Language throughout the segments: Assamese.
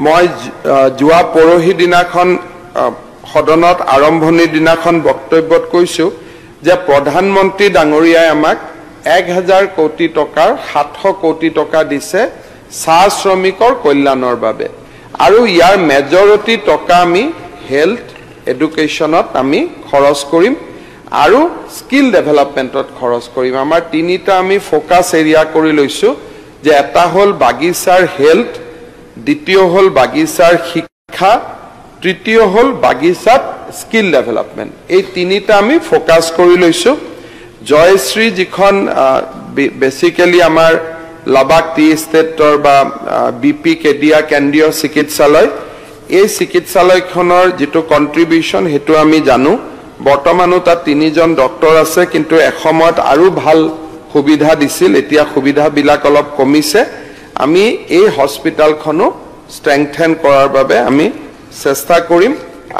মই যোৱা পৰহি দিনাখন সদনত আৰম্ভণিৰ দিনাখন বক্তব্যত কৈছো যে প্ৰধানমন্ত্ৰী ডাঙৰীয়াই আমাক 1000 কোটি টকাৰ 700 কোটি টকা দিছে চাহ শ্ৰমিকৰ কল্যাণৰ বাবে আৰু ইয়াৰ মেজৰিটি টকা আমি হেলথ এডুকেশ্যনত আমি খৰচ কৰিম আৰু স্কিল ডেভেলপমেন্টত খৰচ কৰিম আমাৰ তিনিটা আমি ফোকাস এৰিয়া কৰি লৈছো যে এটা হল বাগিচাৰ হেলথ দ্বিতীয় হল বাগিচাৰ শিক্ষা তৃতীয় হল বাগিচাত স্কিল ডেভেলপমেন্ট এই তিনিটা আমি ফোকাস কৰি লৈছো জয়শ্ৰী যিখন বেসিক্যালি আমাৰ লাবাক টি ষ্টেটৰ বা বিপি কেডিয়া কেন্দ্ৰীয় চিকিৎসালয় এই চিকিৎসালয়খনৰ যেটো কন্ট্ৰিবিউশন হেতু আমি জানো বৰ্তমানো তা 3 জন ডক্টৰ আছে কিন্তু এসময়ত আৰু ভাল সুবিধা দিছিল এতিয়া সুবিধা বিলাক অলপ কমিছে আমি এই হস্পিটালখনো স্ট্ৰেংথেন কৰাৰ বাবে আমি চেষ্টা কৰিম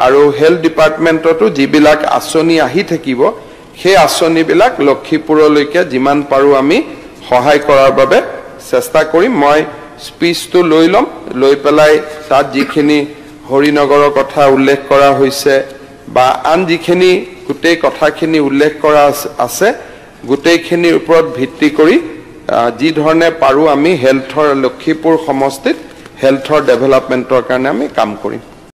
আৰু হেলথ ডিপাৰ্টমেন্টটো যিবিলাক আঁচনি আহি থাকিব সেই আঁচনি বিলাক লক্ষীপুৰলৈকে যিমান পাৰো আমি সহায় কৰাৰ বাবে চেষ্টা কৰিম মই স্পিচটো লৈ পেলাই তাত যিখিনি হৰিনগৰৰ কথা উল্লেখ কৰা হৈছে বা আন যিখিনি গুটেই কথাখিনি উল্লেখ কৰা আছে গুটেইখিনিৰ ওপৰত ভিত্তি কৰি যি ধৰণে পাৰো আমি হেলথৰ লক্ষীপুৰ সমষ্টিত হেলথৰ ডেভেলপমেন্টৰ কাৰণে আমি কাম কৰিম